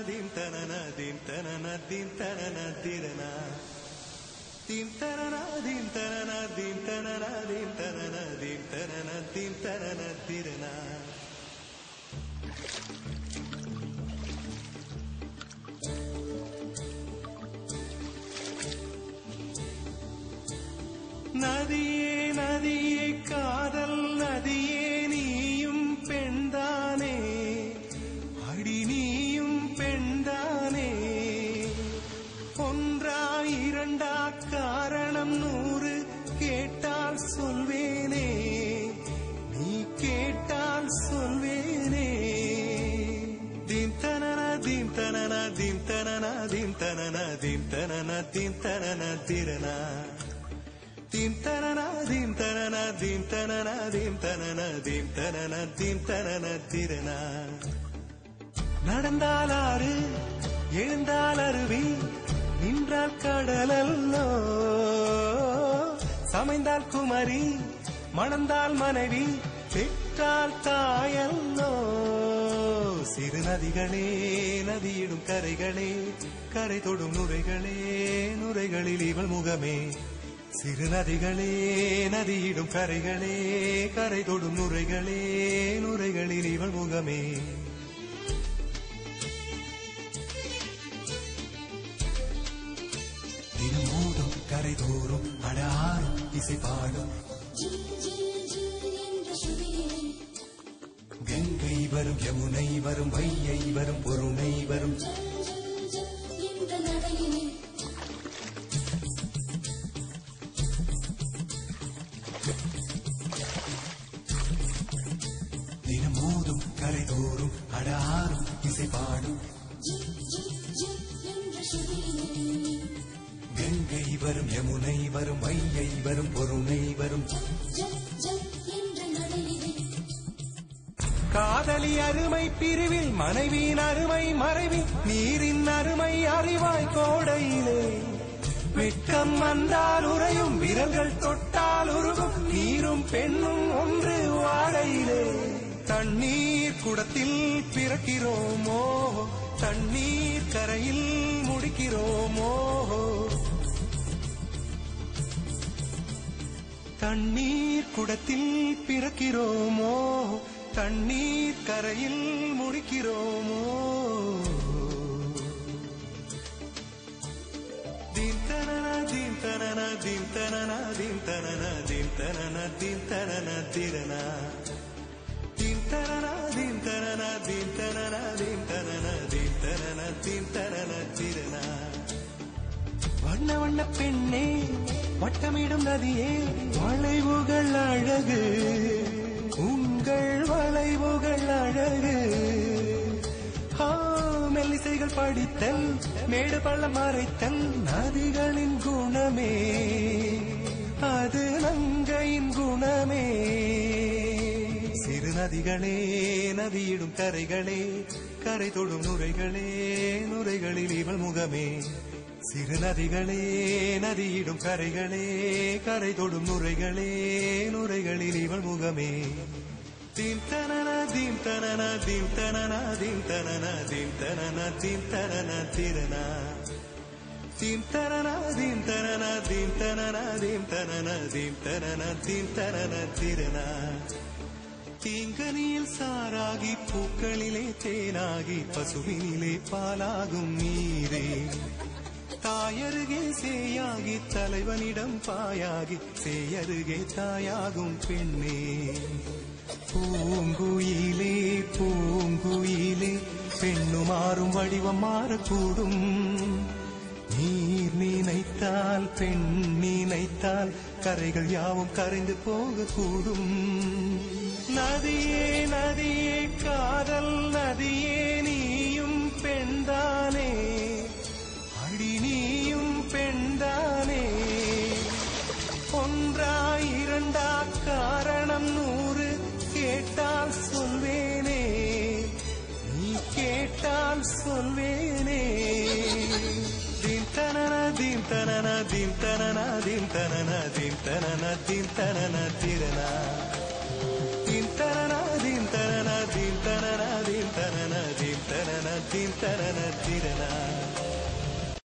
dim tanana dim tanana dim tanana dirana dim tanana dim tanana dim tanana dim tanana dim tanana dim tanana dirana நதியே நதியே காதல் நதியே நீயும் பெண்தானே அடி நீயும் பெண்தானே ஒன்றா இரண்டா காரணம் 100 கேட்டால் சொல்வேனே நீ கேட்டால் சொல்வேனே தீம் தனனா தீம் தனனா தீம் தனனா தீம் தனனா தீம் தனனா தீம் தனனா திரனா தீம் தனனா தீம் தனனா தீம் தனனா தீம் தனனா தீம் தனனா தீம் தனனா திரனா நடந்தால் ஆறு எழுந்தால் அருவி நின்றால் கடலல்லோ சமைந்தால் குமரி மணந்தால் மனைவி பெற்றால் தாயல்லோ சிறு நதிகளே நதியிடும் கரைகளே கரை தொடும் நுரைகளே நுரைகளில் இவள் முகமே சிறு நதிகளே நதியிடும் கரைகளே கரை தொடும் நுரைகளே நுரைகளில் இவள் முகமே தினமோதும் கரை தோறும் அடாரும் இசை பாடும் கங்கை வரும் யமுனை வரும் வையை வரும் பொருணை வரும் தினமோதும் கரை தோறும் அடாரும் இசை பாடும் கங்கை வரும் யமுனை வரும் வையை வரும் பொருணை வரும் காதலி அருமை பிரிவில் மனைவியின் அருமை மறைவில் நீரின் அருமை அறிவாய் கோடையிலே வெட்கம் வந்தால் உறையும் விரல்கள் தொட்டால் உருகும் நீரும் பெண்ணும் ஒன்று வாடையிலே தண்ணீர் குடத்தில் பிறக்கிறோமோ தண்ணீர் கரையில் முடிக்கிறோமோ தண்ணீர் குடத்தில் பிறக்கிறோமோ தண்ணீர் கரையில் முடிக்கிறோமோ தீம் தனனா தீம் தனனா தீம் தனனா தீம் தனனா தீம் தனனா தீம் தனனா திரனா தீம் தனனா தீம் தனனா தீம் தனனா தீம் தனனா தீம் தனனா தீம் தனனா திரனா வண்ண வண்ண பெண்ணே வட்டமிடும் நதியே வளைவுகள் அழகு உங்கள் வளைவுகள் அழகு மெல்லிசைகள் படித்தல் மேடு பள்ளம் மறைத்தல் நதிகளின் குணமே அது நங்கையின் குணமே சிறு நதிகளே நதியிடும் கரைகளே கரை தொடும் நுரைகளே நுரைகளில் இவள் முகமே சிறு நதிகளே நதியிடும் கரைகளே கரை தொடும் நுரைகளே நுரைகளில் இவள் முகமே தீம் தனனா தீம் தனனா தீம் தனனா தீம் தனனா தீம் தனனா தீம் தனனா திரனா தீம் தனனா தீம் தனனா தீம் தனனா தீம் தனனா தீம் தனனா தீம் தனனா திரனா தீங்கனியில் சாராகி பூக்களிலே தேனாகி பசுவினிலே பாலாகும் நீரே தாயருகே சேயாகி தலைவனிடம் பாயாகி சேயருகே தாயாகும் பெண்ணே பூங்குயிலே பூங்குயிலே பெண்ணு மாறும் வடிவம் மாறக்கூடும் நீர் நினைத்தால் பெண் நினைத்தால் கரைகள் யாவும் கரைந்து போகக்கூடும் நதியே நதியே காதல் நதியே நீயும் பெண்தானே அடி நீயும் பெண்தானே ஒன்றா இரண்டா காரணம் 100 கேட்டால் சொல்வேனே நீ கேட்டால் சொல்வேனே தீம் தனனா தீம் தனனா தீம் தனனா தீம் தனனா தீம் தனனா தீம் தனனா திரனா தீம் தனனா தீம் தனனா தீம் தனனா தீம் தனனா தீம் தனனா தீன் தனன திரனா